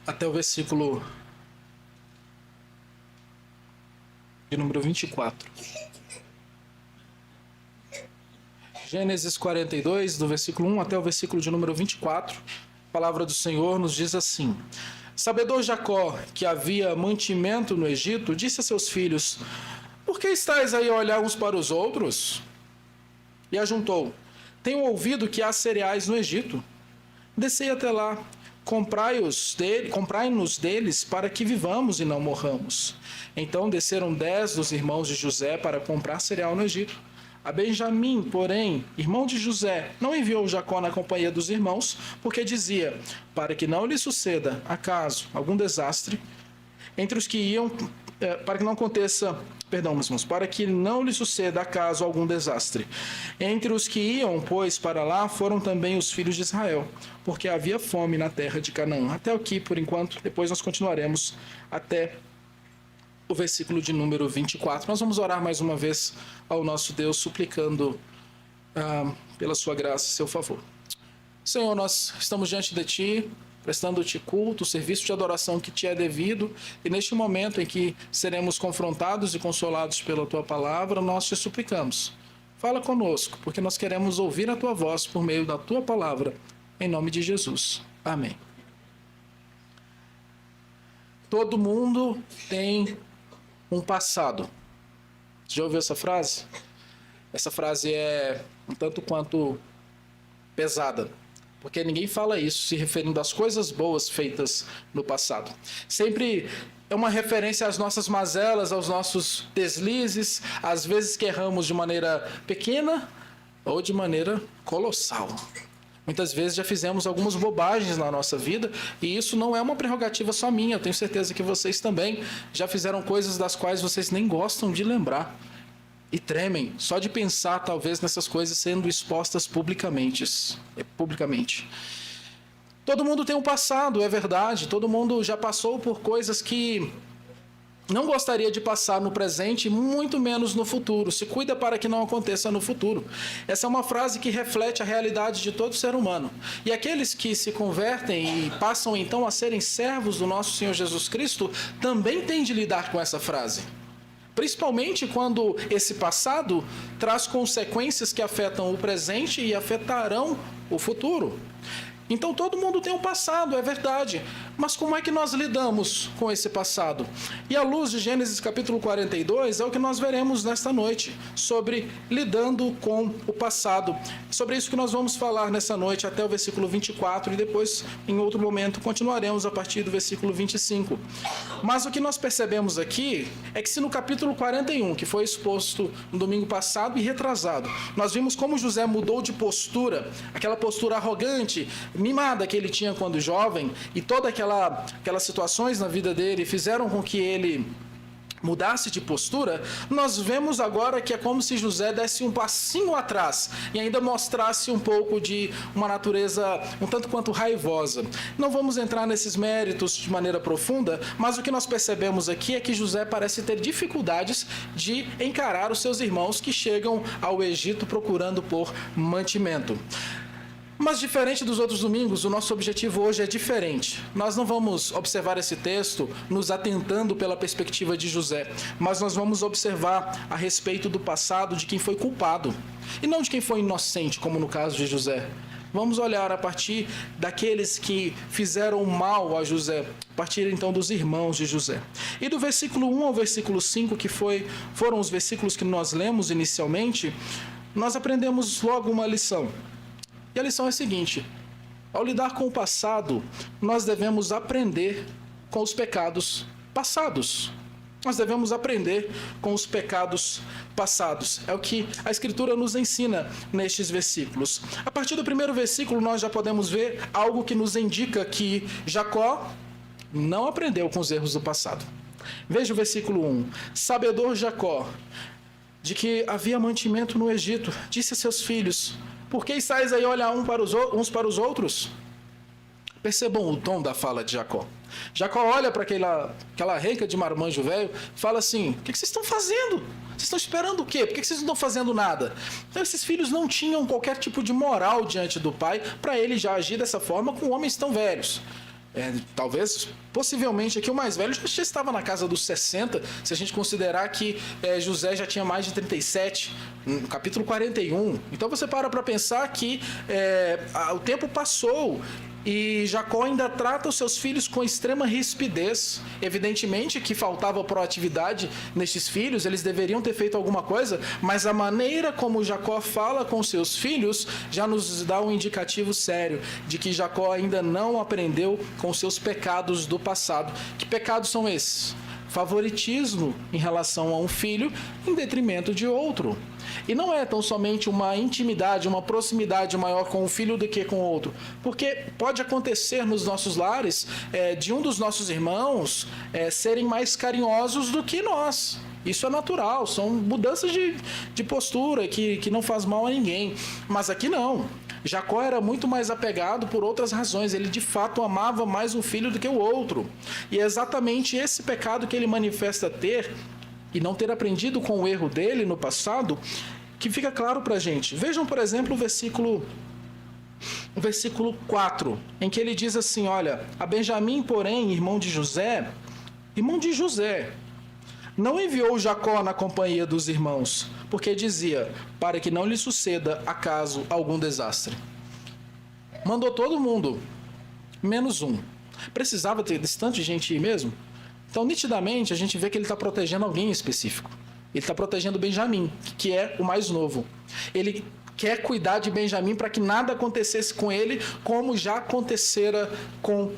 até o versículo de número 24. Gênesis 42, do versículo 1 até o versículo de número 24. A palavra do Senhor nos diz assim: Sabedor Jacó, que havia mantimento no Egito, disse a seus filhos: Por que estáis aí a olhar uns para os outros? E ajuntou: Tenho ouvido que há cereais no Egito. Descei até lá, comprai-nos deles para que vivamos e não morramos. Então desceram 10 dos irmãos de José para comprar cereal no Egito. A Benjamim, porém, irmão de José, não enviou Jacó na companhia dos irmãos, porque dizia: para que não lhe suceda, acaso, algum desastre entre os que iam, para que não aconteça, perdão, meus irmãos, para que não lhe suceda, acaso, algum desastre. Entre os que iam, pois, para lá, foram também os filhos de Israel, porque havia fome na terra de Canaã. Até aqui, por enquanto, depois nós continuaremos até o versículo de número 24. Nós vamos orar mais uma vez ao nosso Deus, suplicando pela sua graça e seu favor. Senhor, nós estamos diante de Ti, prestando-Te culto, o serviço de adoração que Te é devido, e neste momento em que seremos confrontados e consolados pela Tua palavra, nós Te suplicamos. Fala conosco, porque nós queremos ouvir a Tua voz por meio da Tua palavra, em nome de Jesus. Amém. Todo mundo tem um passado. Você já ouviu essa frase? Essa frase é um tanto quanto pesada, porque ninguém fala isso se referindo às coisas boas feitas no passado. Sempre é uma referência às nossas mazelas, aos nossos deslizes, às vezes que erramos de maneira pequena ou de maneira colossal. Muitas vezes já fizemos algumas bobagens na nossa vida, e isso não é uma prerrogativa só minha. Eu tenho certeza que vocês também já fizeram coisas das quais vocês nem gostam de lembrar e tremem só de pensar talvez nessas coisas sendo expostas publicamente. Todo mundo tem um passado, é verdade. Todo mundo já passou por coisas que não gostaria de passar no presente, muito menos no futuro. Se cuida para que não aconteça no futuro. Essa é uma frase que reflete a realidade de todo ser humano. E aqueles que se convertem e passam então a serem servos do nosso Senhor Jesus Cristo também têm de lidar com essa frase. Principalmente quando esse passado traz consequências que afetam o presente e afetarão o futuro. Então todo mundo tem um passado, é verdade. Mas como é que nós lidamos com esse passado? E à luz de Gênesis capítulo 42 é o que nós veremos nesta noite, sobre lidando com o passado. Sobre isso que nós vamos falar nessa noite até o versículo 24 e depois, em outro momento, continuaremos a partir do versículo 25. Mas o que nós percebemos aqui é que se no capítulo 41, que foi exposto no domingo passado e retrasado, nós vimos como José mudou de postura, aquela postura arrogante, mimada que ele tinha quando jovem, e todas aquelas situações na vida dele fizeram com que ele mudasse de postura. Nós vemos agora que é como se José desse um passinho atrás e ainda mostrasse um pouco de uma natureza um tanto quanto raivosa. Não vamos entrar nesses méritos de maneira profunda, mas o que nós percebemos aqui é que José parece ter dificuldades de encarar os seus irmãos que chegam ao Egito procurando por mantimento. Mas diferente dos outros domingos, o nosso objetivo hoje é diferente. Nós não vamos observar esse texto nos atentando pela perspectiva de José, mas nós vamos observar a respeito do passado de quem foi culpado, e não de quem foi inocente, como no caso de José. Vamos olhar a partir daqueles que fizeram mal a José, a partir então dos irmãos de José. E do versículo 1 ao versículo 5, que foram os versículos que nós lemos inicialmente, nós aprendemos logo uma lição. E a lição é a seguinte: ao lidar com o passado, nós devemos aprender com os pecados passados. Nós devemos aprender com os pecados passados. É o que a Escritura nos ensina nestes versículos. A partir do primeiro versículo, nós já podemos ver algo que nos indica que Jacó não aprendeu com os erros do passado. Veja o versículo 1. Sabedor Jacó, de que havia mantimento no Egito, disse a seus filhos: por que estáis aí a olhar uns para os outros? Percebam o tom da fala de Jacó. Jacó olha para aquela renca de marmanjo velho e fala assim: o que vocês estão fazendo? Vocês estão esperando o quê? Por que vocês não estão fazendo nada? Então esses filhos não tinham qualquer tipo de moral diante do pai para ele já agir dessa forma com homens tão velhos. Talvez, possivelmente, aqui o mais velho já estava na casa dos 60, se a gente considerar que José já tinha mais de 37, no capítulo 41. Então você para pensar que o tempo passou e Jacó ainda trata os seus filhos com extrema rispidez. Evidentemente que faltava proatividade nestes filhos, eles deveriam ter feito alguma coisa, mas a maneira como Jacó fala com seus filhos já nos dá um indicativo sério de que Jacó ainda não aprendeu com seus pecados do passado. Que pecados são esses? Favoritismo em relação a um filho em detrimento de outro. E não é tão somente uma intimidade, uma proximidade maior com um filho do que com o outro. Porque pode acontecer nos nossos lares de um dos nossos irmãos serem mais carinhosos do que nós. Isso é natural, são mudanças de postura que não faz mal a ninguém. Mas aqui não. Jacó era muito mais apegado por outras razões. Ele de fato amava mais um filho do que o outro. E é exatamente esse pecado que ele manifesta ter e não ter aprendido com o erro dele no passado, que fica claro para a gente. Vejam, por exemplo, o versículo 4, em que ele diz assim, olha, a Benjamim, porém, irmão de José, não enviou Jacó na companhia dos irmãos, porque dizia, para que não lhe suceda acaso algum desastre. Mandou todo mundo, menos um. Precisava ter desse tanto de gente aí mesmo? Então, nitidamente, a gente vê que ele está protegendo alguém em específico. Ele está protegendo Benjamim, que é o mais novo. Ele quer cuidar de Benjamim para que nada acontecesse com ele, como já acontecera com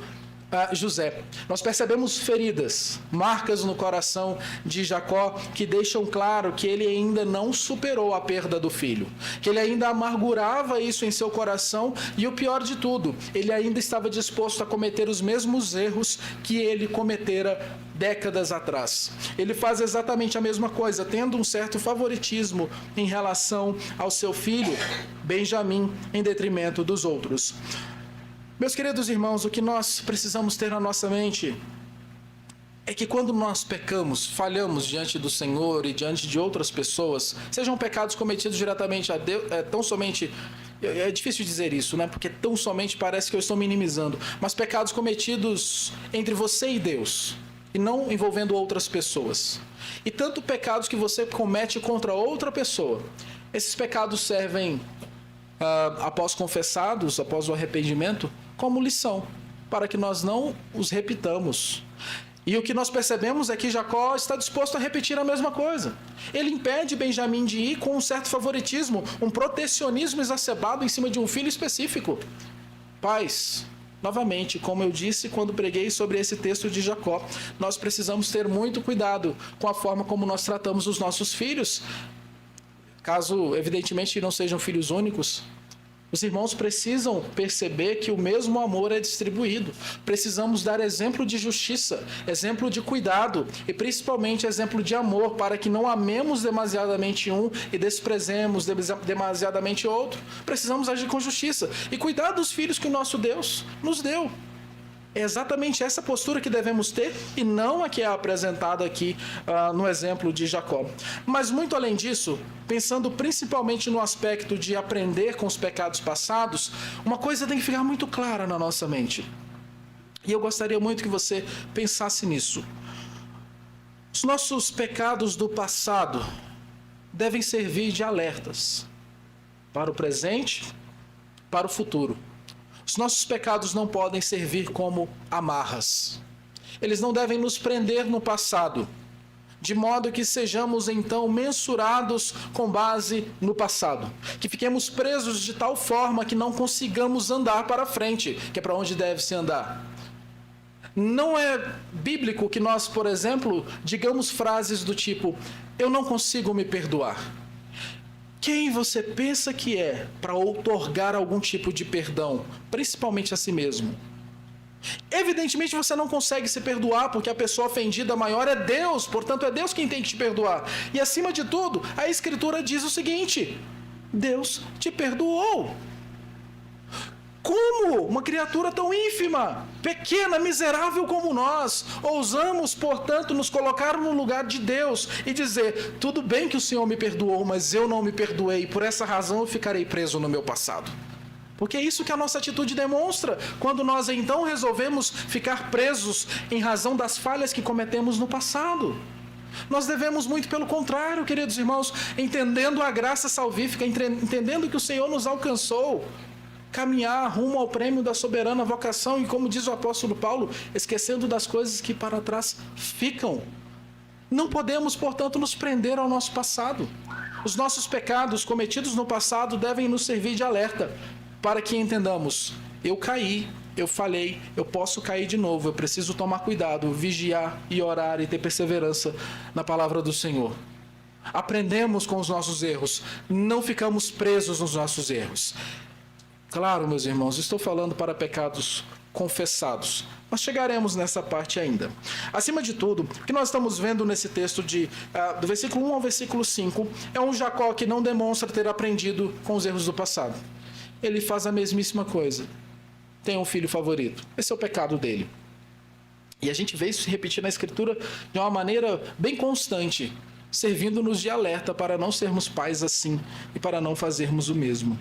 José. Nós percebemos feridas, marcas no coração de Jacó que deixam claro que ele ainda não superou a perda do filho, que ele ainda amargurava isso em seu coração e o pior de tudo, ele ainda estava disposto a cometer os mesmos erros que ele cometera décadas atrás. Ele faz exatamente a mesma coisa, tendo um certo favoritismo em relação ao seu filho Benjamim em detrimento dos outros. Meus queridos irmãos, o que nós precisamos ter na nossa mente é que quando nós pecamos, falhamos diante do Senhor e diante de outras pessoas, sejam pecados cometidos diretamente a Deus, tão somente, é difícil dizer isso, né? Porque tão somente parece que eu estou minimizando, mas pecados cometidos entre você e Deus, e não envolvendo outras pessoas. E tanto pecados que você comete contra outra pessoa, esses pecados servem, após confessados, após o arrependimento, como lição, para que nós não os repitamos. E o que nós percebemos é que Jacó está disposto a repetir a mesma coisa. Ele impede Benjamim de ir com um certo favoritismo, um protecionismo exacerbado em cima de um filho específico. Pais, novamente, como eu disse quando preguei sobre esse texto de Jacó, nós precisamos ter muito cuidado com a forma como nós tratamos os nossos filhos, caso, evidentemente, não sejam filhos únicos. Os irmãos precisam perceber que o mesmo amor é distribuído. Precisamos dar exemplo de justiça, exemplo de cuidado e principalmente exemplo de amor para que não amemos demasiadamente um e desprezemos demasiadamente outro. Precisamos agir com justiça e cuidar dos filhos que o nosso Deus nos deu. É exatamente essa postura que devemos ter e não a que é apresentada aqui no exemplo de Jacó. Mas muito além disso, pensando principalmente no aspecto de aprender com os pecados passados, uma coisa tem que ficar muito clara na nossa mente. E eu gostaria muito que você pensasse nisso. Os nossos pecados do passado devem servir de alertas para o presente, para o futuro. Os nossos pecados não podem servir como amarras. Eles não devem nos prender no passado, de modo que sejamos então mensurados com base no passado. Que fiquemos presos de tal forma que não consigamos andar para frente, que é para onde deve se andar. Não é bíblico que nós, por exemplo, digamos frases do tipo, eu não consigo me perdoar. Quem você pensa que é para outorgar algum tipo de perdão, principalmente a si mesmo? Evidentemente você não consegue se perdoar porque a pessoa ofendida maior é Deus, portanto é Deus quem tem que te perdoar. E acima de tudo, a Escritura diz o seguinte, Deus te perdoou. Como uma criatura tão ínfima, pequena, miserável como nós, ousamos, portanto, nos colocar no lugar de Deus e dizer, tudo bem que o Senhor me perdoou, mas eu não me perdoei, por essa razão eu ficarei preso no meu passado. Porque é isso que a nossa atitude demonstra quando nós então resolvemos ficar presos em razão das falhas que cometemos no passado. Nós devemos muito pelo contrário, queridos irmãos, entendendo a graça salvífica, entendendo que o Senhor nos alcançou, caminhar rumo ao prêmio da soberana vocação e, como diz o apóstolo Paulo, esquecendo das coisas que para trás ficam. Não podemos, portanto, nos prender ao nosso passado. Os nossos pecados cometidos no passado devem nos servir de alerta, para que entendamos: eu caí, eu falhei, eu posso cair de novo, eu preciso tomar cuidado, vigiar e orar e ter perseverança na palavra do Senhor. Aprendemos com os nossos erros, não ficamos presos nos nossos erros. Claro, meus irmãos, estou falando para pecados confessados, mas chegaremos nessa parte ainda. Acima de tudo, o que nós estamos vendo nesse texto do versículo 1 ao versículo 5 é um Jacó que não demonstra ter aprendido com os erros do passado. Ele faz a mesmíssima coisa. Tem um filho favorito. Esse é o pecado dele. E a gente vê isso se repetir na Escritura de uma maneira bem constante, servindo-nos de alerta para não sermos pais assim e para não fazermos o mesmo.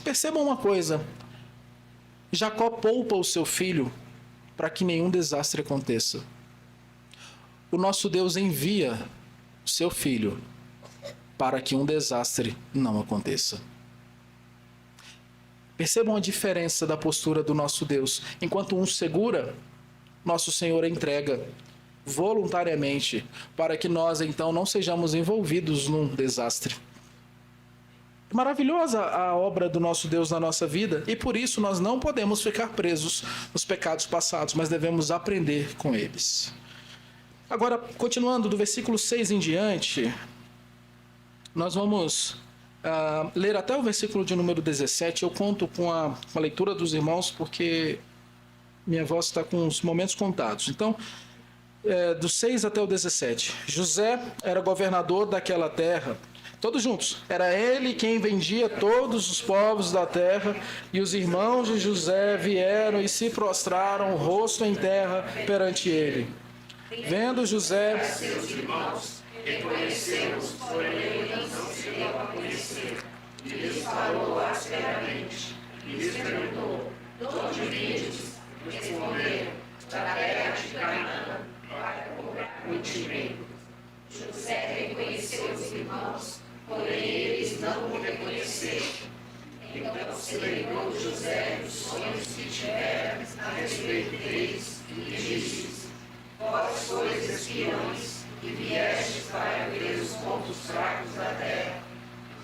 Percebam uma coisa: Jacó poupa o seu filho para que nenhum desastre aconteça. O nosso Deus envia o seu filho para que um desastre não aconteça. Percebam a diferença da postura do nosso Deus. Enquanto um segura, nosso Senhor entrega voluntariamente para que nós então não sejamos envolvidos num desastre. É maravilhosa a obra do nosso Deus na nossa vida e por isso nós não podemos ficar presos nos pecados passados, mas devemos aprender com eles. Agora, continuando do versículo 6 em diante, nós vamos ler até o versículo de número 17. Eu conto com a leitura dos irmãos porque minha voz está com os momentos contados. Então, do 6 até o 17. José era governador daquela terra. Todos juntos. Era ele quem vendia todos os povos da terra, e os irmãos de José vieram e se prostraram, rosto em terra, perante ele. Vendo José, seus irmãos, reconheceu-os, porém ele não se deu a conhecer. E lhes falou asperamente, e lhes perguntou: de onde vindes? Responderam: da terra de Canaã, para comprar mantimento. José reconheceu os irmãos, porém eles não o reconheceram. Então se lembrou José dos sonhos que tivera a respeito deles, e disse: vós sois espiões, e viestes para ver os pontos fracos da terra.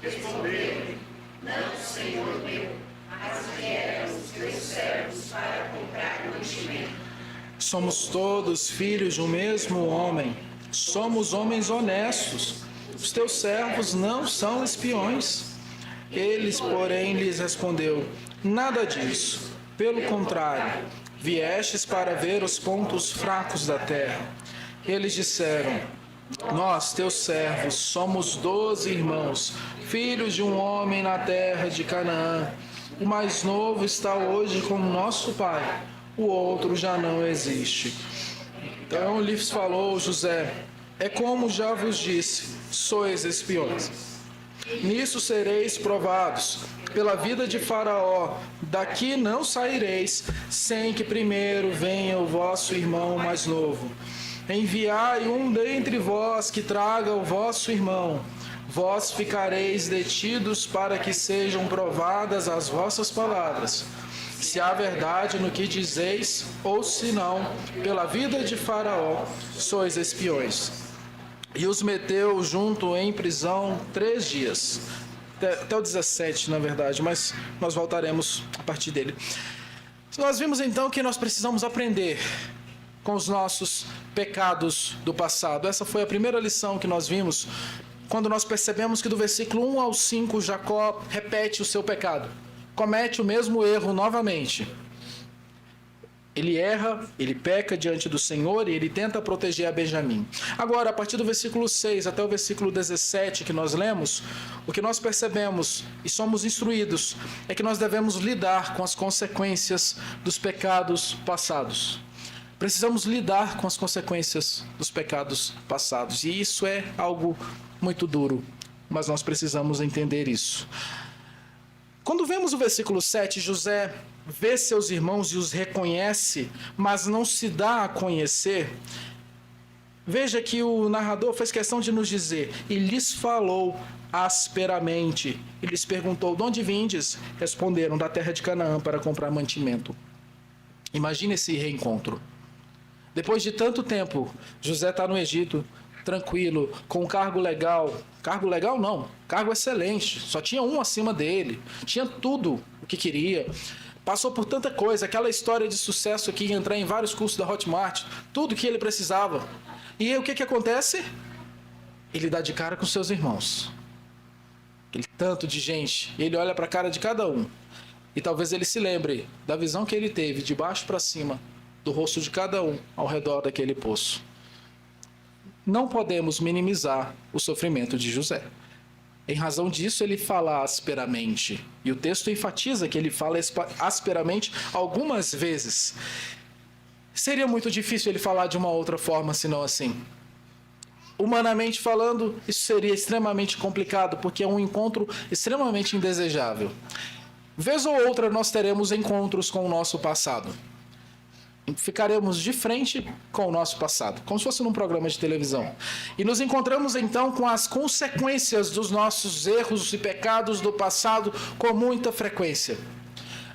Responderam-lhe: não, Senhor meu, mas vieram os teus servos para comprar mantimento. Somos todos filhos de um mesmo homem, somos homens honestos. Os teus servos não são espiões. Eles, porém, lhes respondeu: nada disso. Pelo contrário, viestes para ver os pontos fracos da terra. Eles disseram: nós, teus servos, somos 12 irmãos, filhos de um homem na terra de Canaã. O mais novo está hoje com nosso pai, o outro já não existe. Então lhes falou José: é como já vos disse, sois espiões. Nisso sereis provados pela vida de Faraó. Daqui não saireis, sem que primeiro venha o vosso irmão mais novo. Enviai um dentre vós que traga o vosso irmão. Vós ficareis detidos para que sejam provadas as vossas palavras, se há verdade no que dizeis, ou se não, pela vida de Faraó, sois espiões. E os meteu junto em prisão 3 dias. Até o 17, na verdade, mas nós voltaremos a partir dele. Nós vimos então que nós precisamos aprender com os nossos pecados do passado. Essa foi a primeira lição que nós vimos, quando nós percebemos que do versículo 1 ao 5, Jacó repete o seu pecado. Comete o mesmo erro novamente. Ele erra, ele peca diante do Senhor e ele tenta proteger a Benjamim. Agora, a partir do versículo 6 até o versículo 17 que nós lemos, o que nós percebemos e somos instruídos é que nós devemos lidar com as consequências dos pecados passados. Precisamos lidar com as consequências dos pecados passados. E isso é algo muito duro, mas nós precisamos entender isso. Quando vemos o versículo 7, José vê seus irmãos e os reconhece, mas não se dá a conhecer. Veja que o narrador fez questão de nos dizer: e lhes falou asperamente, e lhes perguntou: de onde vindes? Responderam: da terra de Canaã, para comprar mantimento. Imagine esse reencontro. Depois de tanto tempo, José está no Egito, tranquilo, com um cargo legal. Cargo legal não, cargo excelente. Só tinha um acima dele. Tinha tudo o que queria. Passou por tanta coisa, aquela história de sucesso aqui, entrar em vários cursos da Hotmart, tudo que ele precisava. E aí, o que acontece? Ele dá de cara com seus irmãos. Aquele tanto de gente. Ele olha para a cara de cada um. E talvez ele se lembre da visão que ele teve de baixo para cima, do rosto de cada um ao redor daquele poço. Não podemos minimizar o sofrimento de José. Em razão disso, ele fala asperamente. E o texto enfatiza que ele fala asperamente algumas vezes. Seria muito difícil ele falar de uma outra forma, senão assim. Humanamente falando, isso seria extremamente complicado, porque é um encontro extremamente indesejável. Vez ou outra, nós teremos encontros com o nosso passado. Ficaremos de frente com o nosso passado, como se fosse num programa de televisão. E nos encontramos então com as consequências dos nossos erros e pecados do passado com muita frequência.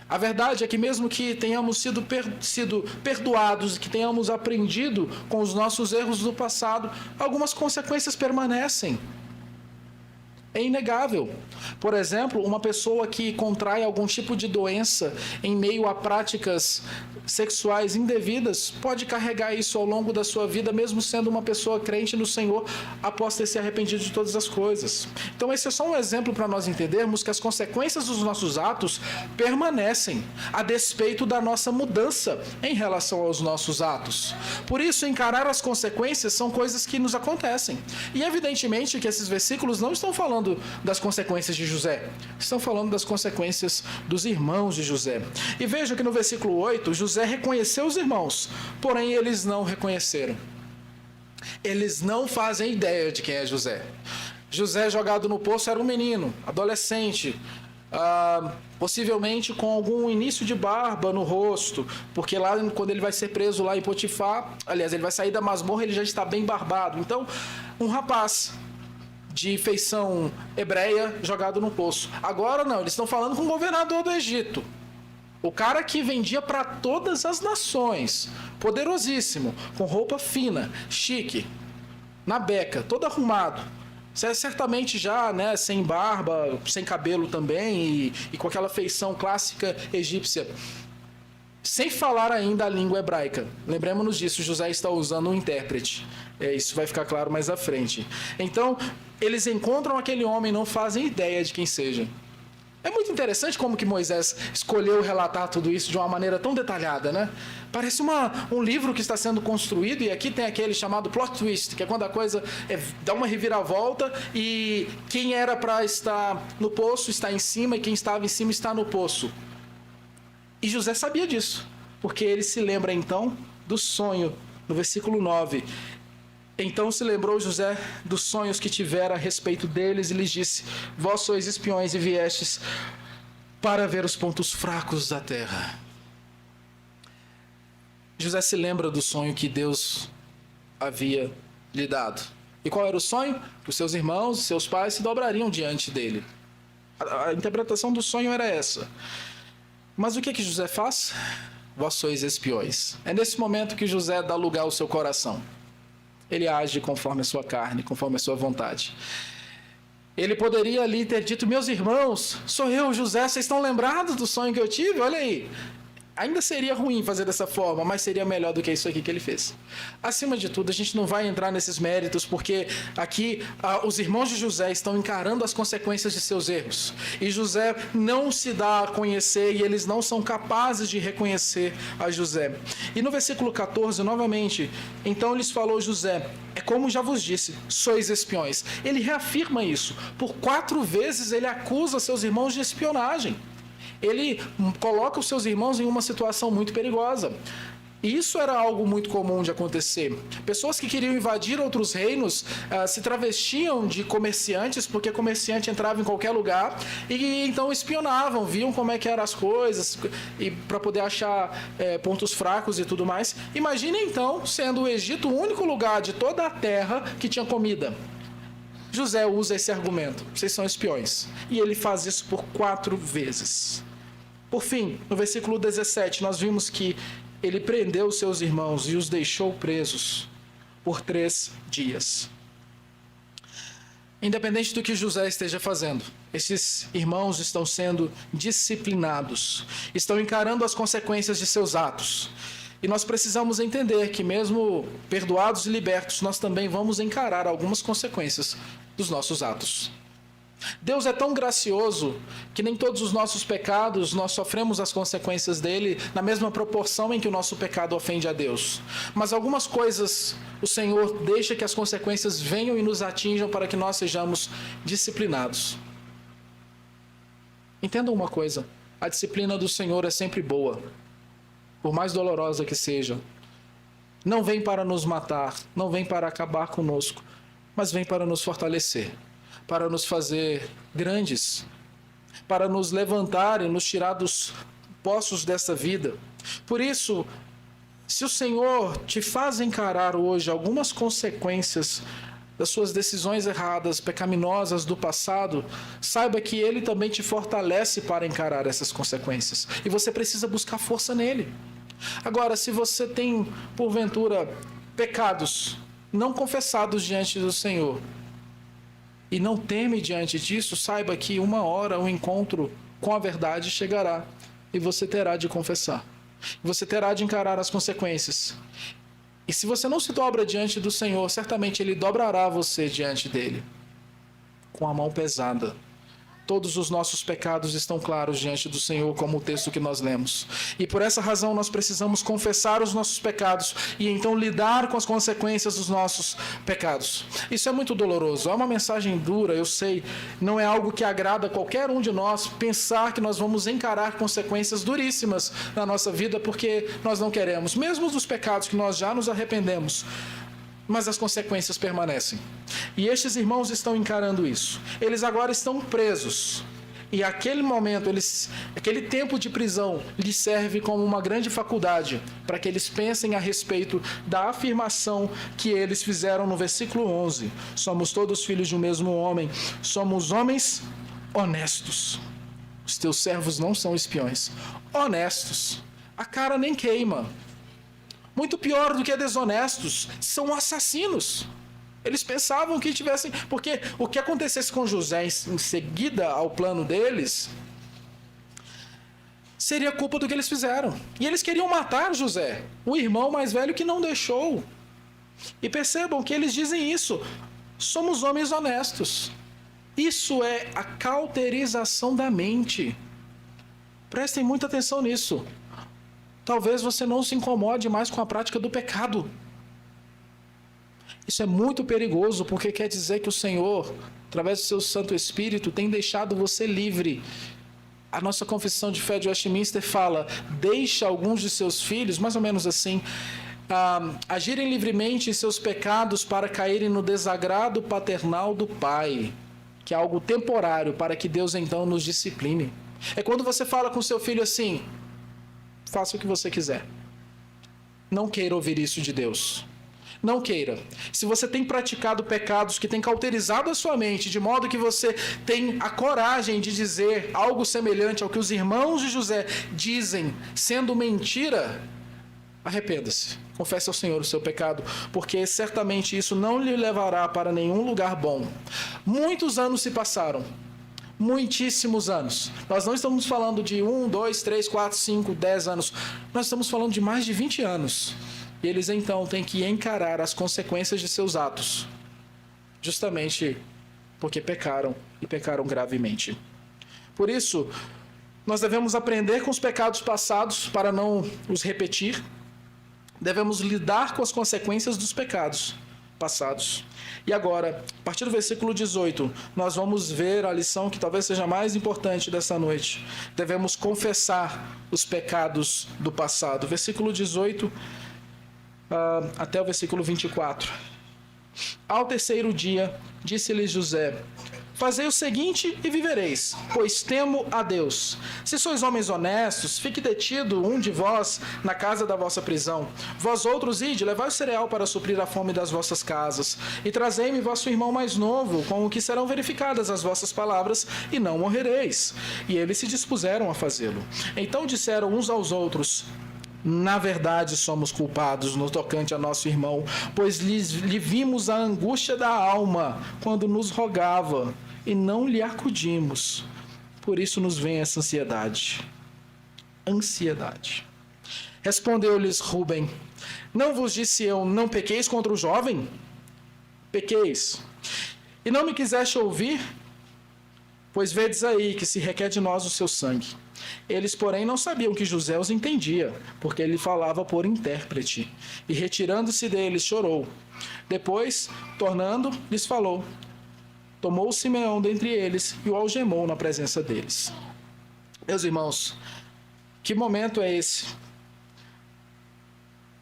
A verdade é que mesmo que tenhamos sido perdoados, que tenhamos aprendido com os nossos erros do passado, algumas consequências permanecem. É inegável. Por exemplo, uma pessoa que contrai algum tipo de doença em meio a práticas sexuais indevidas pode carregar isso ao longo da sua vida, mesmo sendo uma pessoa crente no Senhor, após ter se arrependido de todas as coisas. Então esse é só um exemplo para nós entendermos que as consequências dos nossos atos permanecem, a despeito da nossa mudança em relação aos nossos atos. Por isso, encarar as consequências são coisas que nos acontecem. E evidentemente que esses versículos não estão falando das consequências de José, estão falando das consequências dos irmãos de José. E veja que no versículo 8, José reconheceu os irmãos, porém eles não reconheceram. Eles não fazem ideia de quem é José. José, jogado no poço, era um menino, adolescente, possivelmente com algum início de barba no rosto, porque lá quando ele vai ser preso lá em Potifar, aliás, ele vai sair da masmorra, ele já está bem barbado. Então, um rapaz de feição hebreia jogado no poço. Agora não, eles estão falando com o governador do Egito. O cara que vendia para todas as nações, poderosíssimo, com roupa fina, chique, na beca, todo arrumado. Certamente já, né, sem barba, sem cabelo também e com aquela feição clássica egípcia. Sem falar ainda a língua hebraica. Lembremos-nos disso, José está usando um intérprete. Isso vai ficar claro mais à frente. Então, eles encontram aquele homem e não fazem ideia de quem seja. É muito interessante como que Moisés escolheu relatar tudo isso de uma maneira tão detalhada, né? Parece um livro que está sendo construído, e aqui tem aquele chamado plot twist, que é quando a coisa dá uma reviravolta e quem era para estar no poço está em cima e quem estava em cima está no poço. E José sabia disso, porque ele se lembra então do sonho, no versículo 9. Então se lembrou José dos sonhos que tivera a respeito deles e lhes disse: vós sois espiões e viestes para ver os pontos fracos da terra. José se lembra do sonho que Deus havia lhe dado. E qual era o sonho? Que os seus irmãos e seus pais se dobrariam diante dele. A interpretação do sonho era essa. Mas o que José faz? Vós sois espiões. É nesse momento que José dá lugar ao seu coração. Ele age conforme a sua carne, conforme a sua vontade. Ele poderia ali ter dito: meus irmãos, sou eu, José, vocês estão lembrados do sonho que eu tive? Olha aí. Ainda seria ruim fazer dessa forma, mas seria melhor do que isso aqui que ele fez. Acima de tudo, a gente não vai entrar nesses méritos, porque aqui os irmãos de José estão encarando as consequências de seus erros. E José não se dá a conhecer e eles não são capazes de reconhecer a José. E no versículo 14, novamente, então lhes falou José: é como já vos disse, sois espiões. Ele reafirma isso. Por 4 vezes ele acusa seus irmãos de espionagem. Ele coloca os seus irmãos em uma situação muito perigosa. E isso era algo muito comum de acontecer. Pessoas que queriam invadir outros reinos se travestiam de comerciantes, porque comerciante entrava em qualquer lugar e então espionavam, viam como é que eram as coisas e para poder achar pontos fracos e tudo mais. Imagine então sendo o Egito o único lugar de toda a terra que tinha comida. José usa esse argumento: vocês são espiões. E ele faz isso por 4 vezes. Por fim, no versículo 17, nós vimos que ele prendeu seus irmãos e os deixou presos por 3 dias. Independente do que José esteja fazendo, esses irmãos estão sendo disciplinados, estão encarando as consequências de seus atos. E nós precisamos entender que mesmo perdoados e libertos, nós também vamos encarar algumas consequências dos nossos atos. Deus é tão gracioso que nem todos os nossos pecados nós sofremos as consequências dele na mesma proporção em que o nosso pecado ofende a Deus. Mas algumas coisas o Senhor deixa que as consequências venham e nos atinjam para que nós sejamos disciplinados. Entendam uma coisa: a disciplina do Senhor é sempre boa, por mais dolorosa que seja. Não vem para nos matar, não vem para acabar conosco, mas vem para nos fortalecer, para nos fazer grandes, para nos levantar e nos tirar dos poços dessa vida. Por isso, se o Senhor te faz encarar hoje algumas consequências das suas decisões erradas, pecaminosas do passado, saiba que Ele também te fortalece para encarar essas consequências. E você precisa buscar força nele. Agora, se você tem, porventura, pecados não confessados diante do Senhor, e não teme diante disso, saiba que uma hora o encontro com a verdade chegará e você terá de confessar. Você terá de encarar as consequências. E se você não se dobra diante do Senhor, certamente Ele dobrará você diante dele, com a mão pesada. Todos os nossos pecados estão claros diante do Senhor, como o texto que nós lemos. E por essa razão nós precisamos confessar os nossos pecados e então lidar com as consequências dos nossos pecados. Isso é muito doloroso, é uma mensagem dura, eu sei. Não é algo que agrada a qualquer um de nós pensar que nós vamos encarar consequências duríssimas na nossa vida, porque nós não queremos, mesmo dos pecados que nós já nos arrependemos. Mas as consequências permanecem. E estes irmãos estão encarando isso. Eles agora estão presos. E aquele momento, aquele tempo de prisão, lhes serve como uma grande faculdade para que eles pensem a respeito da afirmação que eles fizeram no versículo 11. Somos todos filhos de um mesmo homem. Somos homens honestos. Os teus servos não são espiões. Honestos. A cara nem queima. Muito pior do que desonestos, são assassinos. Eles pensavam que tivessem... Porque o que acontecesse com José em seguida ao plano deles seria culpa do que eles fizeram. E eles queriam matar José, o irmão mais velho que não deixou. E percebam que eles dizem isso: somos homens honestos. Isso é a cauterização da mente. Prestem muita atenção nisso. Talvez você não se incomode mais com a prática do pecado. Isso é muito perigoso, porque quer dizer que o Senhor, através do seu Santo Espírito, tem deixado você livre. A nossa confissão de fé de Westminster fala: deixa alguns de seus filhos, mais ou menos assim, agirem livremente em seus pecados para caírem no desagrado paternal do Pai, que é algo temporário, para que Deus então nos discipline. É quando você fala com seu filho assim: faça o que você quiser. Não queira ouvir isso de Deus. Não queira. Se você tem praticado pecados que têm cauterizado a sua mente, de modo que você tem a coragem de dizer algo semelhante ao que os irmãos de José dizem, sendo mentira, arrependa-se. Confesse ao Senhor o seu pecado, porque certamente isso não lhe levará para nenhum lugar bom. Muitos anos se passaram. Muitíssimos anos. Nós não estamos falando de 1, 2, 3, 4, 5, 10 anos. Nós estamos falando de mais de 20 anos. E eles então têm que encarar as consequências de seus atos, justamente porque pecaram e pecaram gravemente. Por isso, nós devemos aprender com os pecados passados para não os repetir. Devemos lidar com as consequências dos pecados passados. E agora, a partir do versículo 18, nós vamos ver a lição que talvez seja mais importante dessa noite. Devemos confessar os pecados do passado. Versículo 18 até o versículo 24. Ao terceiro dia, disse-lhes José: fazei o seguinte e vivereis, pois temo a Deus. Se sois homens honestos, fique detido um de vós na casa da vossa prisão. Vós outros ide, levai o cereal para suprir a fome das vossas casas. E trazei-me vosso irmão mais novo, com o que serão verificadas as vossas palavras, e não morrereis. E eles se dispuseram a fazê-lo. Então disseram uns aos outros: na verdade somos culpados no tocante a nosso irmão, pois lhe vimos a angústia da alma quando nos rogava, e não lhe acudimos. Por isso nos vem essa ansiedade. Respondeu-lhes Rúben: não vos disse eu, não pequeis contra o jovem? Pequeis. E não me quiseste ouvir? Pois vedes aí que se requer de nós o seu sangue. Eles, porém, não sabiam que José os entendia, porque ele falava por intérprete. E retirando-se deles, chorou. Depois, tornando, lhes falou. Tomou Simeão dentre eles e o algemou na presença deles. Meus irmãos, que momento é esse?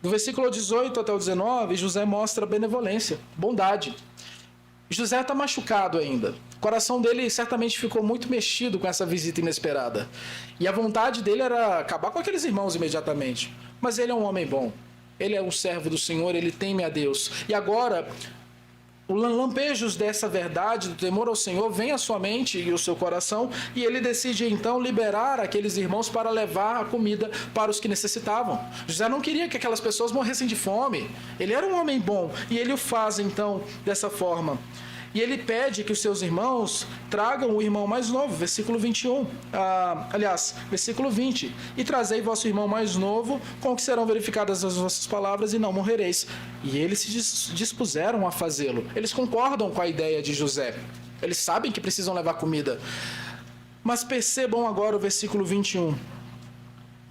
Do versículo 18 até o 19, José mostra benevolência, bondade. José está machucado ainda. O coração dele certamente ficou muito mexido com essa visita inesperada. E a vontade dele era acabar com aqueles irmãos imediatamente. Mas ele é um homem bom. Ele é um servo do Senhor, ele teme a Deus. E agora, os lampejos dessa verdade, do temor ao Senhor, vem à sua mente e ao seu coração, e ele decide então liberar aqueles irmãos para levar a comida para os que necessitavam. José não queria que aquelas pessoas morressem de fome. Ele era um homem bom, e ele o faz então dessa forma. E ele pede que os seus irmãos tragam o irmão mais novo, versículo 21. Versículo 20. E trazei vosso irmão mais novo, com o que serão verificadas as vossas palavras, e não morrereis. E eles se dispuseram a fazê-lo. Eles concordam com a ideia de José. Eles sabem que precisam levar comida. Mas percebam agora o versículo 21.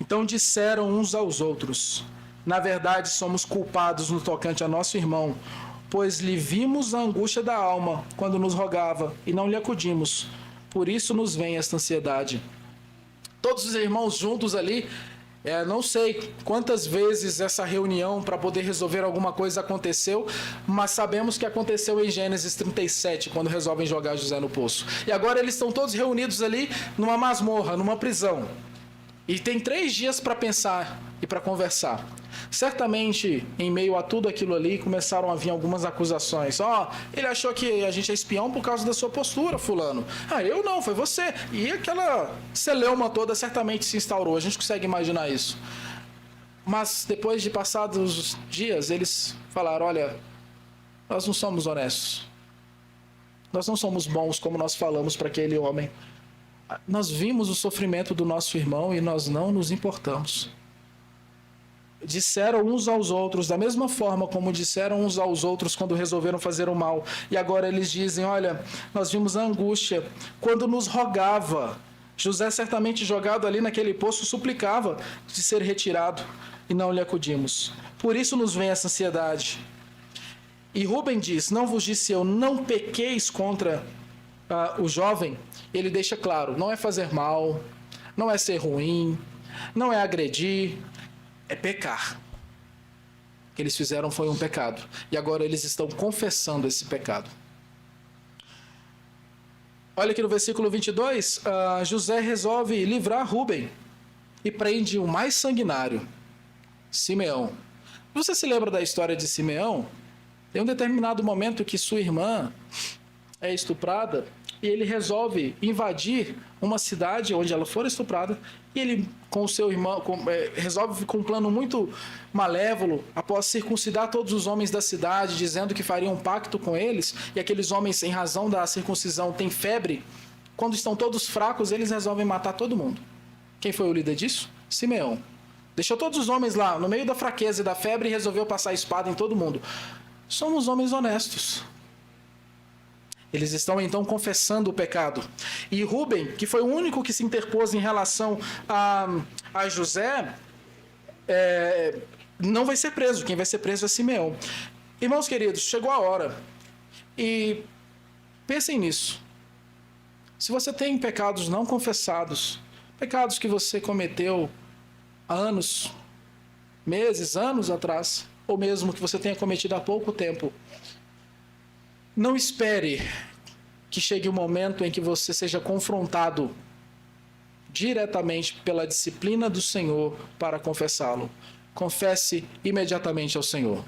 Então disseram uns aos outros: na verdade somos culpados no tocante a nosso irmão, pois lhe vimos a angústia da alma quando nos rogava, e não lhe acudimos. Por isso nos vem esta ansiedade. Todos os irmãos juntos ali, não sei quantas vezes essa reunião para poder resolver alguma coisa aconteceu, mas sabemos que aconteceu em Gênesis 37, quando resolvem jogar José no poço. E agora eles estão todos reunidos ali numa masmorra, numa prisão. E tem 3 dias para pensar e para conversar. Certamente, em meio a tudo aquilo ali, começaram a vir algumas acusações. Ele achou que a gente é espião por causa da sua postura, fulano. Eu não, foi você. E aquela celeuma toda certamente se instaurou. A gente consegue imaginar isso. Mas depois de passados os dias, eles falaram: olha, nós não somos honestos. Nós não somos bons como nós falamos para aquele homem. Nós vimos o sofrimento do nosso irmão e nós não nos importamos. Disseram uns aos outros, da mesma forma como disseram uns aos outros quando resolveram fazer o mal. E agora eles dizem: olha, nós vimos a angústia quando nos rogava. José, certamente jogado ali naquele poço, suplicava de ser retirado, e não lhe acudimos. Por isso nos vem essa ansiedade. E Rúben diz: não vos disse eu, não pequeis contra o jovem. Ele deixa claro: não é fazer mal, não é ser ruim, não é agredir, é pecar. O que eles fizeram foi um pecado. E agora eles estão confessando esse pecado. Olha aqui no versículo 22, José resolve livrar Rúben e prende o mais sanguinário, Simeão. Você se lembra da história de Simeão? Tem um determinado momento que sua irmã é estuprada e ele resolve invadir uma cidade onde ela for estuprada, e ele, com o seu irmão, resolve com um plano muito malévolo, após circuncidar todos os homens da cidade, dizendo que faria um pacto com eles, e aqueles homens, em razão da circuncisão, têm febre. Quando estão todos fracos, eles resolvem matar todo mundo. Quem foi o líder disso? Simeão. Deixou todos os homens lá, no meio da fraqueza e da febre, e resolveu passar a espada em todo mundo. Somos homens honestos. Eles estão então confessando o pecado. E Rúben, que foi o único que se interpôs em relação a José, não vai ser preso. Quem vai ser preso é Simeão. Irmãos queridos, chegou a hora. E pensem nisso. Se você tem pecados não confessados, pecados que você cometeu há anos, meses, anos atrás, ou mesmo que você tenha cometido há pouco tempo, não espere que chegue o momento em que você seja confrontado diretamente pela disciplina do Senhor para confessá-lo. Confesse imediatamente ao Senhor.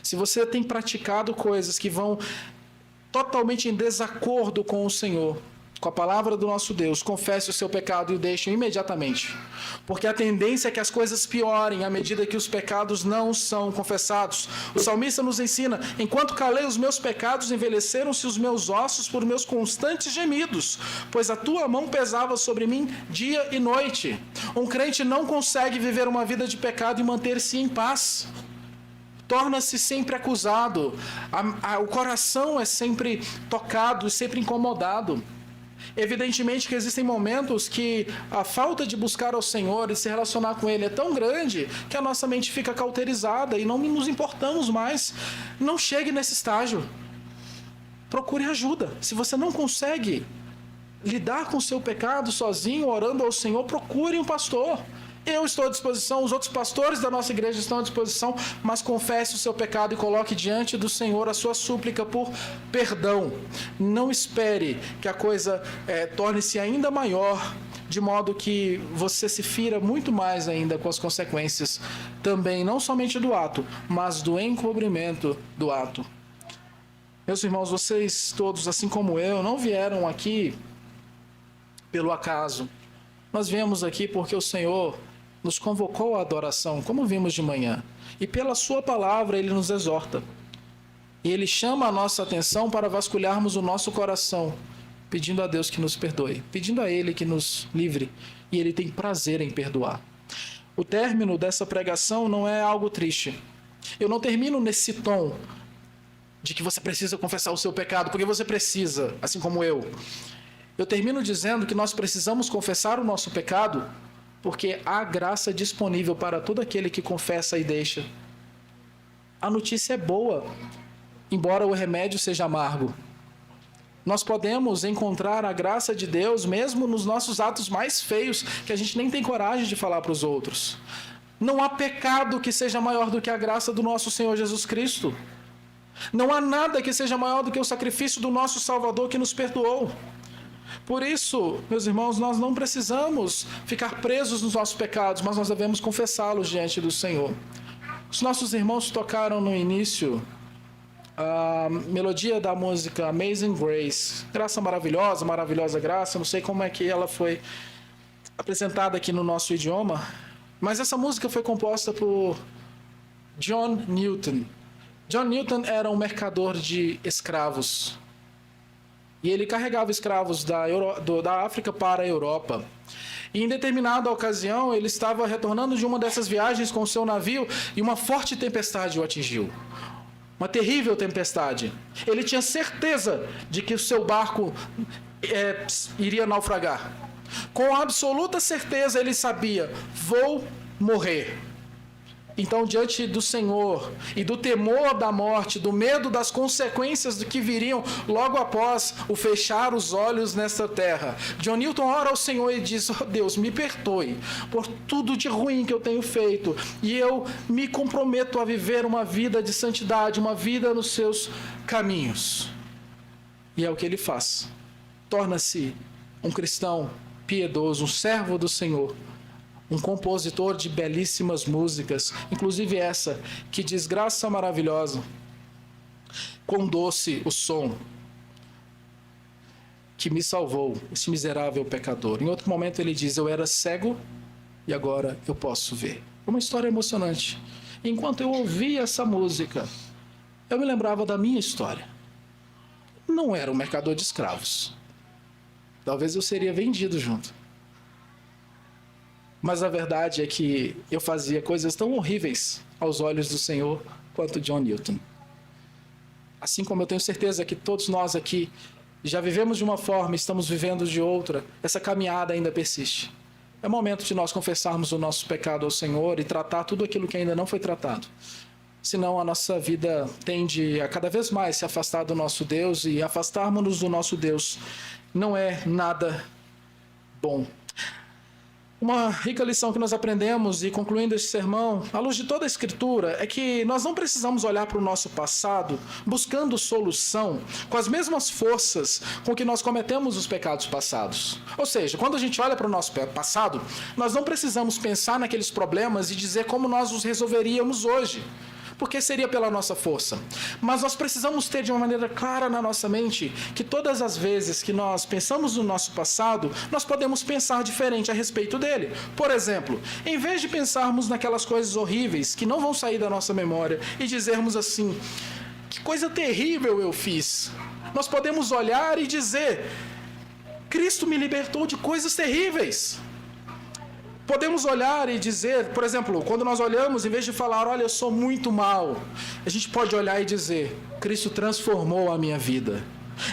Se você tem praticado coisas que vão totalmente em desacordo com o Senhor, com a palavra do nosso Deus, confesse o seu pecado e o deixe imediatamente. Porque a tendência é que as coisas piorem à medida que os pecados não são confessados. O salmista nos ensina: enquanto calei os meus pecados, envelheceram-se os meus ossos por meus constantes gemidos, pois a tua mão pesava sobre mim dia e noite. Um crente não consegue viver uma vida de pecado e manter-se em paz. Torna-se sempre acusado, o coração é sempre tocado, sempre incomodado. Evidentemente que existem momentos que a falta de buscar ao Senhor e se relacionar com Ele é tão grande que a nossa mente fica cauterizada e não nos importamos mais. Não chegue nesse estágio. Procure ajuda. Se você não consegue lidar com o seu pecado sozinho, orando ao Senhor, procure um pastor. Eu estou à disposição, os outros pastores da nossa igreja estão à disposição, mas confesse o seu pecado e coloque diante do Senhor a sua súplica por perdão. Não espere que a coisa torne-se ainda maior, de modo que você se fira muito mais ainda com as consequências também, não somente do ato, mas do encobrimento do ato. Meus irmãos, vocês todos, assim como eu, não vieram aqui pelo acaso. Nós viemos aqui porque o Senhor nos convocou à adoração, como vimos de manhã. E pela sua palavra Ele nos exorta. E Ele chama a nossa atenção para vasculharmos o nosso coração, pedindo a Deus que nos perdoe, pedindo a Ele que nos livre. E Ele tem prazer em perdoar. O término dessa pregação não é algo triste. Eu não termino nesse tom de que você precisa confessar o seu pecado, porque você precisa, assim como eu. Eu termino dizendo que nós precisamos confessar o nosso pecado porque há graça disponível para todo aquele que confessa e deixa. A notícia é boa, embora o remédio seja amargo. Nós podemos encontrar a graça de Deus mesmo nos nossos atos mais feios, que a gente nem tem coragem de falar para os outros. Não há pecado que seja maior do que a graça do nosso Senhor Jesus Cristo. Não há nada que seja maior do que o sacrifício do nosso Salvador que nos perdoou. Por isso, meus irmãos, nós não precisamos ficar presos nos nossos pecados, mas nós devemos confessá-los diante do Senhor. Os nossos irmãos tocaram no início a melodia da música Amazing Grace. Graça maravilhosa, maravilhosa graça. Não sei como é que ela foi apresentada aqui no nosso idioma, mas essa música foi composta por John Newton. John Newton era um mercador de escravos. E ele carregava escravos da África para a Europa. E em determinada ocasião, ele estava retornando de uma dessas viagens com o seu navio e uma forte tempestade o atingiu. Uma terrível tempestade. Ele tinha certeza de que o seu barco iria naufragar. Com absoluta certeza, ele sabia: vou morrer. Então, diante do Senhor e do temor da morte, do medo das consequências do que viriam logo após o fechar os olhos nesta terra, John Newton ora ao Senhor e diz: oh, Deus, me perdoe por tudo de ruim que eu tenho feito, e eu me comprometo a viver uma vida de santidade, uma vida nos seus caminhos. E é o que ele faz. Torna-se um cristão piedoso, um servo do Senhor, um compositor de belíssimas músicas, inclusive essa, que diz: graça maravilhosa, quão doce o som que me salvou, esse miserável pecador. Em outro momento ele diz: eu era cego e agora eu posso ver. Uma história emocionante. Enquanto eu ouvia essa música, eu me lembrava da minha história. Não era um mercador de escravos. Talvez eu seria vendido junto. Mas a verdade é que eu fazia coisas tão horríveis aos olhos do Senhor quanto John Newton. Assim como eu tenho certeza que todos nós aqui já vivemos de uma forma e estamos vivendo de outra, essa caminhada ainda persiste. É momento de nós confessarmos o nosso pecado ao Senhor e tratar tudo aquilo que ainda não foi tratado. senão a nossa vida tende a cada vez mais se afastar do nosso Deus, e afastarmos-nos do nosso Deus não é nada bom. Uma rica lição que nós aprendemos, e concluindo esse sermão, à luz de toda a Escritura, é que nós não precisamos olhar para o nosso passado buscando solução com as mesmas forças com que nós cometemos os pecados passados. Ou seja, quando a gente olha para o nosso passado, nós não precisamos pensar naqueles problemas e dizer como nós os resolveríamos hoje, porque seria pela nossa força. Mas nós precisamos ter de uma maneira clara na nossa mente que todas as vezes que nós pensamos no nosso passado, nós podemos pensar diferente a respeito dele. Por exemplo, em vez de pensarmos naquelas coisas horríveis que não vão sair da nossa memória e dizermos assim, que coisa terrível eu fiz, nós podemos olhar e dizer, Cristo me libertou de coisas terríveis. Podemos olhar e dizer, por exemplo, quando nós olhamos, em vez de falar, olha, eu sou muito mal, a gente pode olhar e dizer, Cristo transformou a minha vida.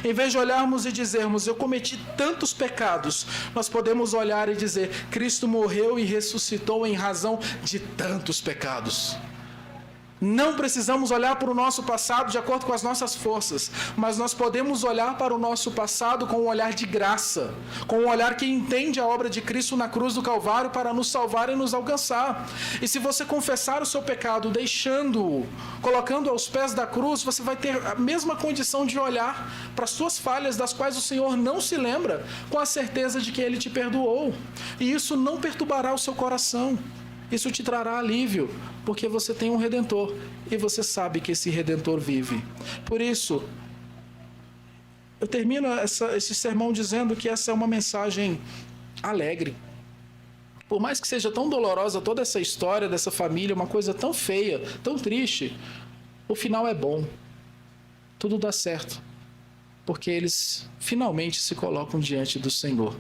Em vez de olharmos e dizermos, eu cometi tantos pecados, nós podemos olhar e dizer, Cristo morreu e ressuscitou em razão de tantos pecados. Não precisamos olhar para o nosso passado de acordo com as nossas forças, mas nós podemos olhar para o nosso passado com um olhar de graça, com um olhar que entende a obra de Cristo na cruz do Calvário para nos salvar e nos alcançar. E se você confessar o seu pecado, deixando-o, colocando aos pés da cruz, você vai ter a mesma condição de olhar para as suas falhas, das quais o Senhor não se lembra, com a certeza de que Ele te perdoou. E isso não perturbará o seu coração. Isso te trará alívio, porque você tem um Redentor e você sabe que esse Redentor vive. Por isso, eu termino esse sermão dizendo que essa é uma mensagem alegre. Por mais que seja tão dolorosa toda essa história dessa família, uma coisa tão feia, tão triste, o final é bom. Tudo dá certo, porque eles finalmente se colocam diante do Senhor.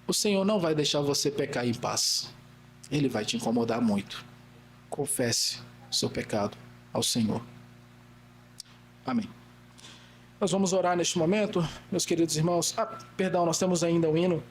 O Senhor não vai deixar você pecar em paz. Ele vai te incomodar muito. Confesse o seu pecado ao Senhor. Amém. Nós vamos orar neste momento, meus queridos irmãos. Perdão, nós temos ainda um hino.